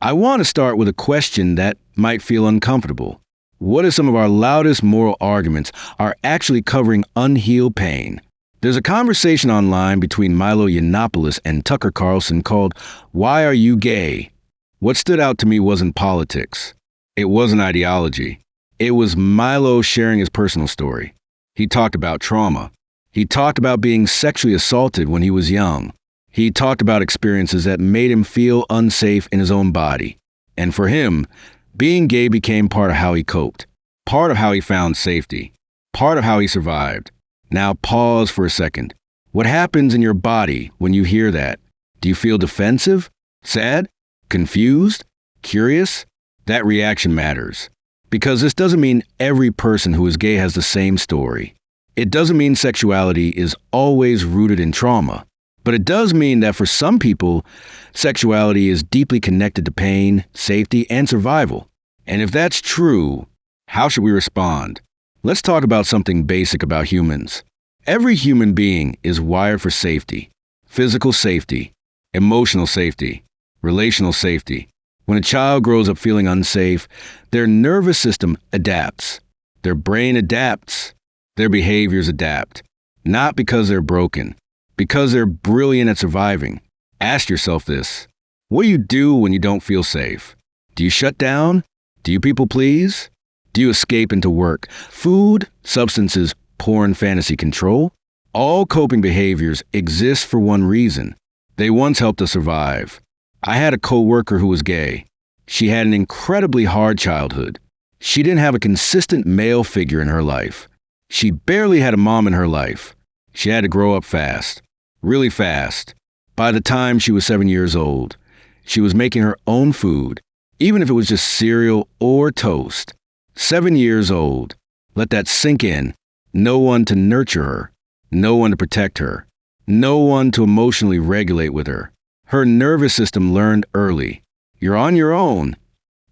I want to start with a question that might feel uncomfortable. What if some of our loudest moral arguments are actually covering unhealed pain? There's a conversation online between Milo Yiannopoulos and Tucker Carlson called "Why Are You Gay?" What stood out to me wasn't politics. It wasn't ideology. It was Milo sharing his personal story. He talked about trauma. He talked about being sexually assaulted when he was young. He talked about experiences that made him feel unsafe in his own body. And for him, being gay became part of how he coped, part of how he found safety, part of how he survived. Now pause for a second. What happens in your body when you hear that? Do you feel defensive, sad, confused, curious? That reaction matters. Because this doesn't mean every person who is gay has the same story. It doesn't mean sexuality is always rooted in trauma. But it does mean that for some people, sexuality is deeply connected to pain, safety, and survival. And if that's true, how should we respond? Let's talk about something basic about humans. Every human being is wired for safety, physical safety, emotional safety, relational safety. When a child grows up feeling unsafe, their nervous system adapts. Their brain adapts. Their behaviors adapt. Not because they're broken, because they're brilliant at surviving. Ask yourself this. What do you do when you don't feel safe? Do you shut down? Do you people please? Do you escape into work, food, substances, porn, fantasy, control? All coping behaviors exist for one reason. They once helped us survive. I had a coworker who was gay. She had an incredibly hard childhood. She didn't have a consistent male figure in her life. She barely had a mom in her life. She had to grow up fast. Really fast. By the time she was 7 years old, she was making her own food, even if it was just cereal or toast. 7 years old. Let that sink in. No one to nurture her. No one to protect her. No one to emotionally regulate with her. Her nervous system learned early. You're on your own.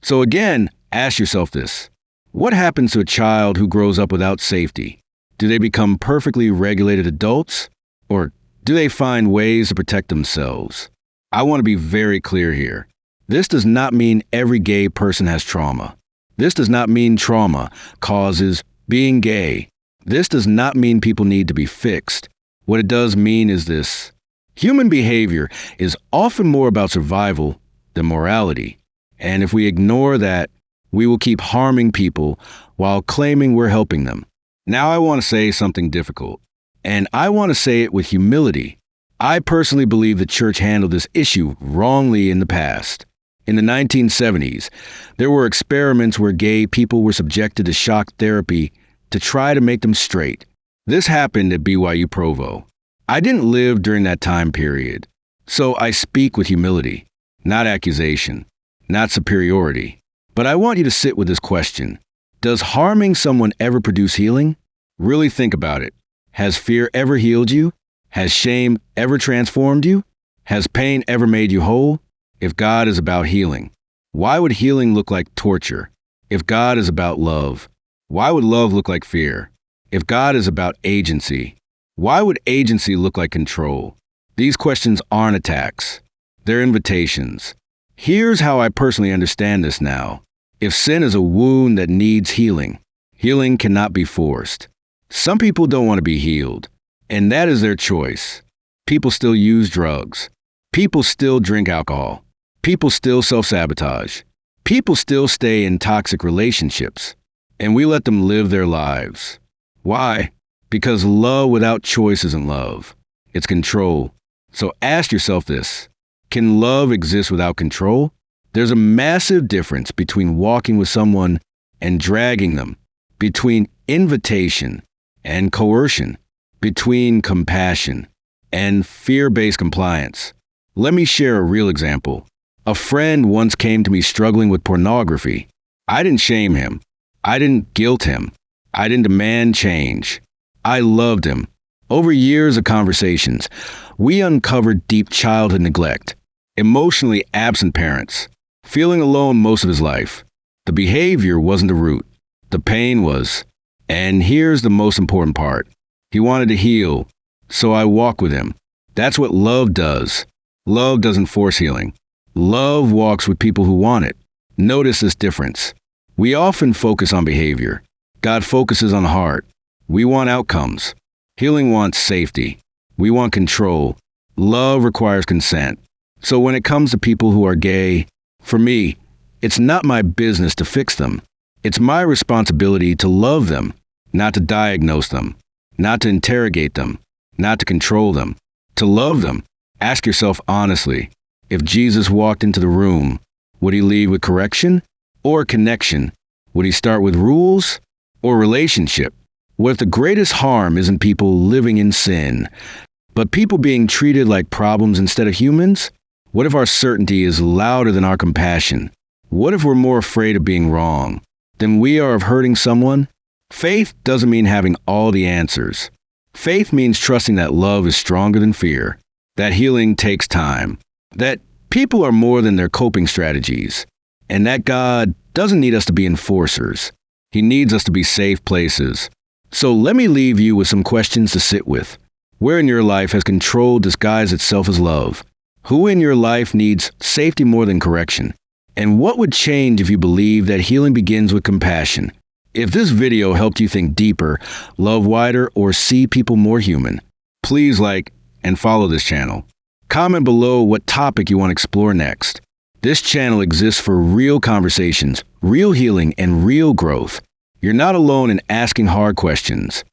So again, ask yourself this. What happens to a child who grows up without safety? Do they become perfectly regulated adults? Or do they find ways to protect themselves? I want to be very clear here. This does not mean every gay person has trauma. This does not mean trauma causes being gay. This does not mean people need to be fixed. What it does mean is this. Human behavior is often more about survival than morality. And if we ignore that, we will keep harming people while claiming we're helping them. Now I want to say something difficult. And I want to say it with humility. I personally believe the church handled this issue wrongly in the past. In the 1970s, there were experiments where gay people were subjected to shock therapy to try to make them straight. This happened at BYU Provo. I didn't live during that time period, so I speak with humility, not accusation, not superiority. But I want you to sit with this question. Does harming someone ever produce healing? Really think about it. Has fear ever healed you? Has shame ever transformed you? Has pain ever made you whole? If God is about healing, why would healing look like torture? If God is about love, why would love look like fear? If God is about agency, why would agency look like control? These questions aren't attacks. They're invitations. Here's how I personally understand this now. If sin is a wound that needs healing, healing cannot be forced. Some people don't want to be healed, and that is their choice. People still use drugs. People still drink alcohol. People still self-sabotage. People still stay in toxic relationships, and we let them live their lives. Why? Because love without choice isn't love. It's control. So ask yourself this. Can love exist without control? There's a massive difference between walking with someone and dragging them, between invitation and coercion, between compassion and fear-based compliance. Let me share a real example. A friend once came to me struggling with pornography. I didn't shame him. I didn't guilt him. I didn't demand change. I loved him. Over years of conversations, we uncovered deep childhood neglect, emotionally absent parents, feeling alone most of his life. The behavior wasn't the root. The pain was. And here's the most important part. He wanted to heal, so I walked with him. That's what love does. Love doesn't force healing. Love walks with people who want it. Notice this difference. We often focus on behavior. God focuses on heart. We want outcomes. Healing wants safety. We want control. Love requires consent. So when it comes to people who are gay, for me, it's not my business to fix them. It's my responsibility to love them, not to diagnose them, not to interrogate them, not to control them, to love them. Ask yourself honestly, if Jesus walked into the room, would he leave with correction or connection? Would he start with rules or relationship? What if the greatest harm isn't people living in sin, but people being treated like problems instead of humans? What if our certainty is louder than our compassion? What if we're more afraid of being wrong than we are of hurting someone? Faith doesn't mean having all the answers. Faith means trusting that love is stronger than fear, that healing takes time, that people are more than their coping strategies, and that God doesn't need us to be enforcers. He needs us to be safe places. So let me leave you with some questions to sit with. Where in your life has control disguised itself as love? Who in your life needs safety more than correction? And what would change if you believe that healing begins with compassion? If this video helped you think deeper, love wider, or see people more human, please like and follow this channel. Comment below what topic you want to explore next. This channel exists for real conversations, real healing, and real growth. You're not alone in asking hard questions.